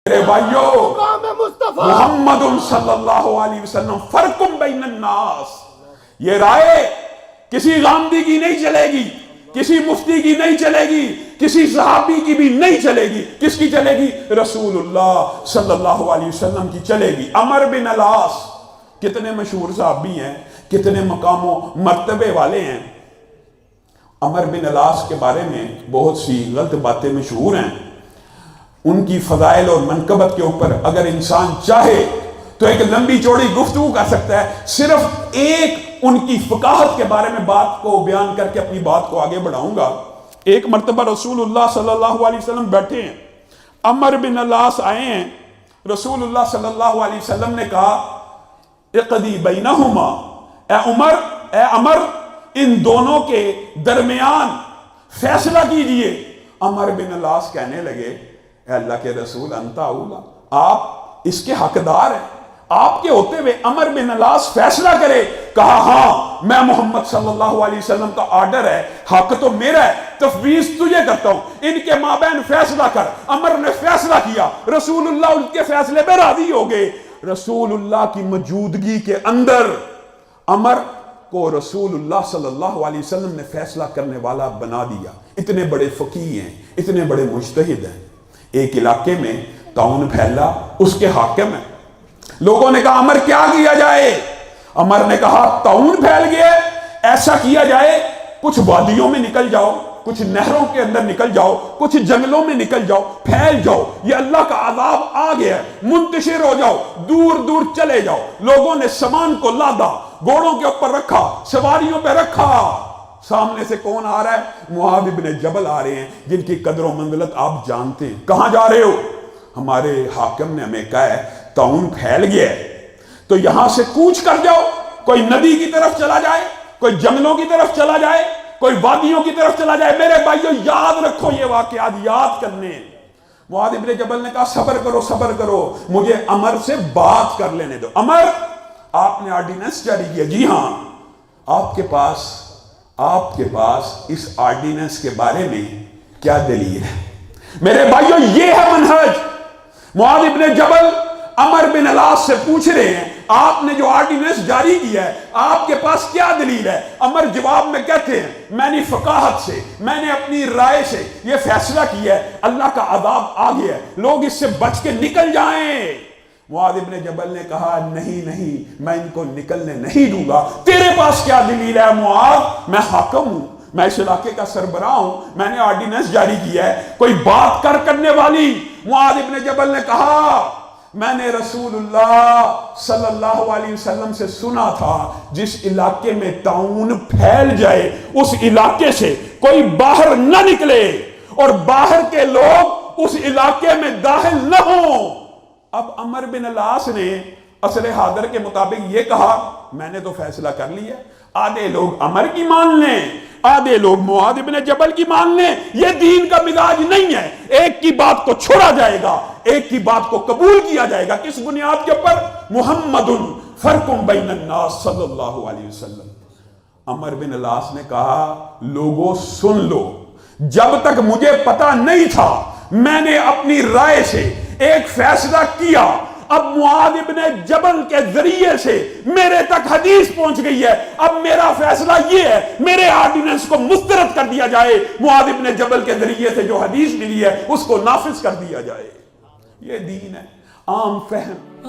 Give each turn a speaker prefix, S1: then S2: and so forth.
S1: میرے بھائیو، محمد صلی اللہ علیہ وسلم فرق بین الناس، یہ رائے کسی غامدی کی نہیں چلے گی، کسی مفتی کی نہیں چلے گی، کسی صحابی کی بھی نہیں چلے گی. کس کی چلے گی؟ رسول اللہ صلی اللہ علیہ وسلم کی چلے گی. عمر بن العاص کتنے مشہور صحابی ہیں، کتنے مقام و مرتبے والے ہیں. عمر بن العاص کے بارے میں بہت سی غلط باتیں مشہور ہیں. ان کی فضائل اور منقبت کے اوپر اگر انسان چاہے تو ایک لمبی چوڑی گفتگو کر سکتا ہے. صرف ایک ان کی فقاہت کے بارے میں بات کو بیان کر کے اپنی بات کو آگے بڑھاؤں گا. ایک مرتبہ رسول اللہ صلی اللہ علیہ وسلم بیٹھے ہیں، عمر بن العاص آئے ہیں. رسول اللہ صلی اللہ علیہ وسلم نے کہا اقضی بینہما، اے عمر ان دونوں کے درمیان فیصلہ کیجئے. عمر بن العاص کہنے لگے اے اللہ کے رسول انت اولا، آپ اس کے حقدار ہیں، آپ کے ہوتے ہوئے عمر بن العاص فیصلہ کرے. کہا ہاں میں محمد صلی اللہ علیہ وسلم کا آرڈر ہے، حق تو میرا ہے، تفویض تجھے کرتا ہوں، ان کے مابین فیصلہ کر. عمر نے فیصلہ کیا، رسول اللہ ان کے فیصلے پہ راضی ہو گئے. رسول اللہ کی موجودگی کے اندر عمر کو رسول اللہ صلی اللہ علیہ وسلم نے فیصلہ کرنے والا بنا دیا. اتنے بڑے فقیہ ہیں، اتنے بڑے مجتہد ہیں. ایک علاقے میں طاعون پھیلا، اس کے حاکم ہیں. لوگوں نے کہا عمر کیا کیا جائے؟ عمر نے کہا طاعون پھیل گیا، ایسا کیا جائے کچھ وادیوں میں نکل جاؤ، کچھ نہروں کے اندر نکل جاؤ، کچھ جنگلوں میں نکل جاؤ، پھیل جاؤ، یہ اللہ کا عذاب آ گیا ہے، منتشر ہو جاؤ، دور دور چلے جاؤ. لوگوں نے سامان کو لادا، گھوڑوں کے اوپر رکھا، سواریوں پہ رکھا. سامنے سے کون آ رہا ہے؟ معاذ بن جبل آ رہے ہیں، جن کی قدر و منزلت آپ جانتے ہیں. کہاں جا رہے ہو؟ ہمارے حاکم نے ہمیں کہا ہے طاعون پھیل گیا ہے تو یہاں سے کوچ کر جاؤ. کوئی ندی کی طرف چلا جائے، کوئی جنگلوں کی طرف چلا جائے، کوئی وادیوں کی طرف چلا جائے. میرے بھائیو یاد رکھو یہ واقعات یاد کرنے. معاذ بن جبل نے کہا صبر کرو صبر کرو، مجھے عمر سے بات کر لینے دو. عمر آپ نے آرڈیننس جاری کیا؟ جی ہاں. آپ کے پاس اس آرڈیننس کے بارے میں کیا دلیل ہے؟ میرے بھائیو یہ ہے منہج. معاذ بن جبل عمر بن العاص سے پوچھ رہے ہیں آپ نے جو آرڈیننس جاری کیا ہے آپ کے پاس کیا دلیل ہے؟ عمر جواب میں کہتے ہیں میں نے فقاہت سے، میں نے اپنی رائے سے یہ فیصلہ کیا ہے، اللہ کا عذاب آ گیا ہے، لوگ اس سے بچ کے نکل جائیں. معاذ بن جبل نے کہا نہیں میں ان کو نکلنے نہیں دوں گا. تیرے پاس کیا دلیل ہے؟ معاذ میں حاکم ہوں، میں اس علاقے کا سربراہ ہوں، میں نے آرڈیننس جاری کیا ہے، کوئی بات کرنے والی. معاذ بن جبل نے کہا میں نے رسول اللہ صلی اللہ علیہ وسلم سے سنا تھا جس علاقے میں طاعون پھیل جائے اس علاقے سے کوئی باہر نہ نکلے اور باہر کے لوگ اس علاقے میں داخل نہ ہوں. اب عمر بن العاص نے اصل حاضر کے مطابق یہ کہا میں نے تو فیصلہ کر لیا. آدھے لوگ عمر کی مان لیں، آدھے لوگ معاذ بن جبل کی مان لیں. یہ دین کا مزاج نہیں ہے. ایک کی بات کو چھوڑا جائے گا، ایک کی بات کو قبول کیا جائے گا. کس بنیاد کے اوپر؟ محمد فرق بین الناس صلی اللہ علیہ وسلم. عمر بن العاص نے کہا لوگوں سن لو، جب تک مجھے پتا نہیں تھا میں نے اپنی رائے سے ایک فیصلہ کیا. اب معاذ بن جبل کے ذریعے سے میرے تک حدیث پہنچ گئی ہے. اب میرا فیصلہ یہ ہے میرے آرڈیننس کو مسترد کر دیا جائے، معاذ بن جبل کے ذریعے سے جو حدیث ملی ہے اس کو نافذ کر دیا جائے. یہ دین ہے، عام فہم.